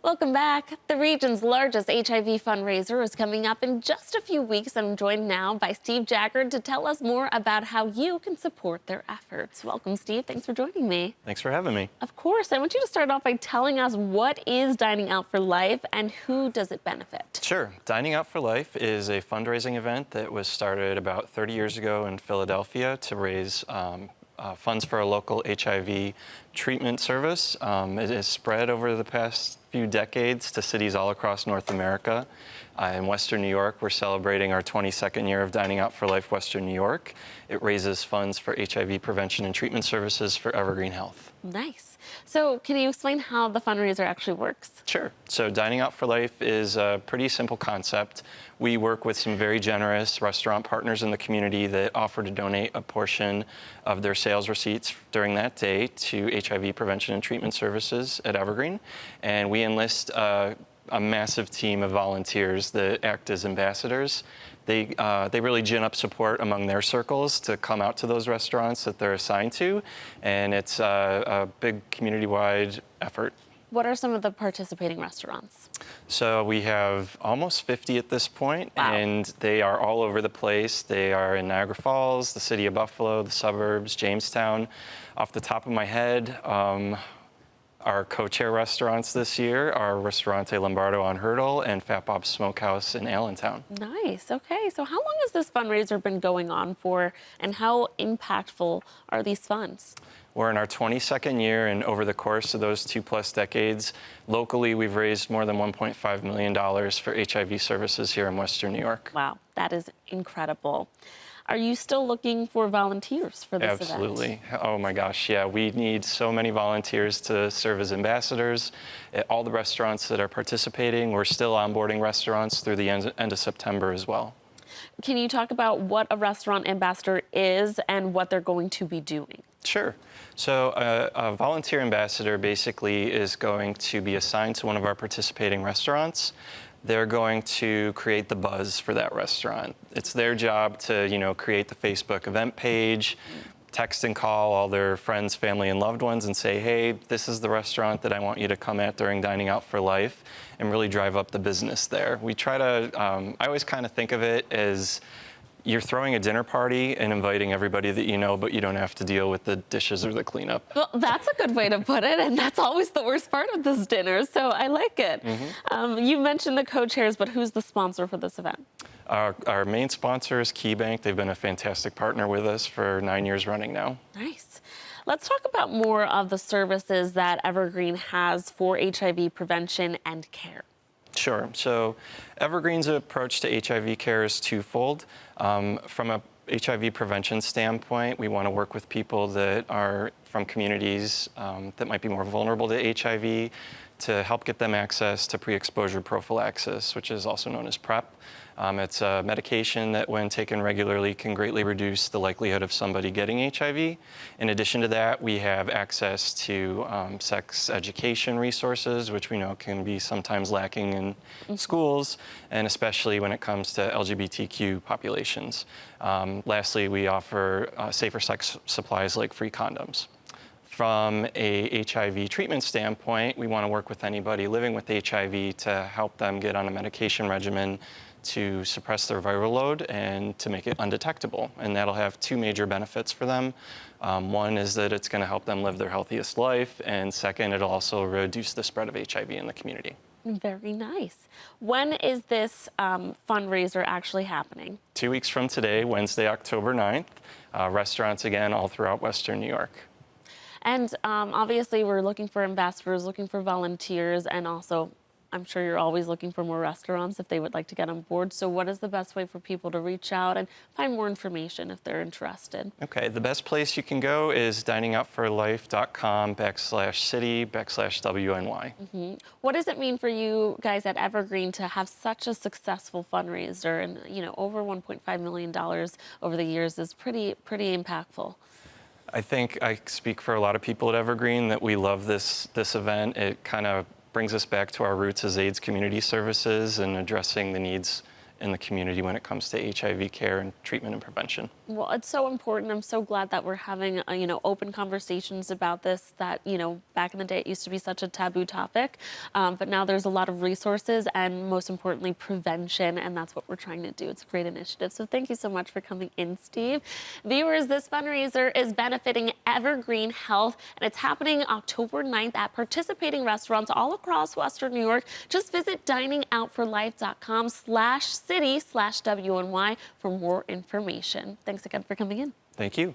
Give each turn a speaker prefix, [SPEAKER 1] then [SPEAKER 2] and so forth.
[SPEAKER 1] Welcome back. The region's largest HIV fundraiser is coming up in just a few weeks. I'm joined now by Steve Jaggard to tell us more about how you can support their efforts. Welcome, Steve. Thanks for joining me.
[SPEAKER 2] Thanks for having me.
[SPEAKER 1] Of course. I want you to start off by telling us what is Dining Out for Life and who does it benefit?
[SPEAKER 2] Sure. Dining Out for Life is a fundraising event that was started about 30 years ago in Philadelphia to raise funds for a local HIV treatment service. It has spread over the past few decades to cities all across North America. In Western New York, we're celebrating our 22nd year of Dining Out for Life Western New York. It raises funds for HIV prevention and treatment services for Evergreen Health.
[SPEAKER 1] Nice. So can you explain how the fundraiser actually works?
[SPEAKER 2] Sure. So Dining Out for Life is a pretty simple concept. We work with some very generous restaurant partners in the community that offer to donate a portion of their sales receipts during that day to HIV prevention and treatment services at Evergreen. And we enlist a massive team of volunteers that act as ambassadors. They really gin up support among their circles to come out to those restaurants that they're assigned to, and it's a big community-wide effort.
[SPEAKER 1] What are some of the participating restaurants?
[SPEAKER 2] So we have almost 50 at this point,
[SPEAKER 1] wow.
[SPEAKER 2] And they are all over the place. They are in Niagara Falls, the city of Buffalo, the suburbs, Jamestown. Off the top of my head, our co-chair restaurants this year are Ristorante Lombardo on Hurdle and Fat Bob's Smokehouse in Allentown.
[SPEAKER 1] Nice. Okay. So how long has this fundraiser been going on for, and how impactful are these funds?
[SPEAKER 2] We're in our 22nd year, and over the course of those 2+ decades, locally we've raised more than $1.5 million for HIV services here in Western New York.
[SPEAKER 1] Wow, that is incredible. Are you still looking for volunteers for this event?
[SPEAKER 2] Absolutely. Oh my gosh, yeah. We need so many volunteers to serve as ambassadors at all the restaurants that are participating. We're still onboarding restaurants through the end of September as well.
[SPEAKER 1] Can you talk about what a restaurant ambassador is and what they're going to be doing?
[SPEAKER 2] Sure. So a volunteer ambassador basically is going to be assigned to one of our participating restaurants. They're going to create the buzz for that restaurant. It's their job to, create the Facebook event page, text and call all their friends, family, and loved ones and say, hey, this is the restaurant that I want you to come at during Dining Out for Life, and really drive up the business there. We try to, I always kind of think of it as you're throwing a dinner party and inviting everybody that you know, but you don't have to deal with the dishes or the cleanup.
[SPEAKER 1] Well, that's a good way to put it, and that's always the worst part of this dinner, so I like it. Mm-hmm. You mentioned the co-chairs, but who's the sponsor for this event?
[SPEAKER 2] Our main sponsor is KeyBank. They've been a fantastic partner with us for 9 years running now.
[SPEAKER 1] Nice. Let's talk about more of the services that Evergreen has for HIV prevention and care.
[SPEAKER 2] Sure. So Evergreen's approach to HIV care is twofold. From a HIV prevention standpoint, we want to work with people that are from communities that might be more vulnerable to HIV to help get them access to pre-exposure prophylaxis, which is also known as PrEP. It's a medication that, when taken regularly, can greatly reduce the likelihood of somebody getting HIV. In addition to that, we have access to sex education resources, which we know can be sometimes lacking in schools, and especially when it comes to LGBTQ populations. Lastly, we offer safer sex supplies like free condoms. From a HIV treatment standpoint, we want to work with anybody living with HIV to help them get on a medication regimen to suppress their viral load and to make it undetectable. And that'll have two major benefits for them. One is that it's going to help them live their healthiest life, and second, it'll also reduce the spread of HIV in the community.
[SPEAKER 1] Very nice. When is this fundraiser actually happening?
[SPEAKER 2] 2 weeks from today, Wednesday, October 9th. Restaurants again all throughout Western New York.
[SPEAKER 1] And obviously we're looking for ambassadors, looking for volunteers, and also I'm sure you're always looking for more restaurants if they would like to get on board. So what is the best way for people to reach out and find more information if they're interested? Okay,
[SPEAKER 2] the best place you can go is diningoutforlife.com/city/WNY.
[SPEAKER 1] Mm-hmm. What does it mean for you guys at Evergreen to have such a successful fundraiser? And, over $1.5 million over the years is pretty impactful.
[SPEAKER 2] I think I speak for a lot of people at Evergreen that we love this event. It kind of brings us back to our roots as AIDS community services and addressing the needs in the community when it comes to HIV care and treatment and prevention.
[SPEAKER 1] Well, it's so important. I'm so glad that we're having, open conversations about this that, back in the day, it used to be such a taboo topic. But now there's a lot of resources and most importantly, prevention. And that's what we're trying to do. It's a great initiative. So thank you so much for coming in, Steve. Viewers, this fundraiser is benefiting Evergreen Health, and it's happening October 9th at participating restaurants all across Western New York. Just visit diningoutforlife.com/city/WNY for more information. Thanks again for coming in.
[SPEAKER 2] Thank you.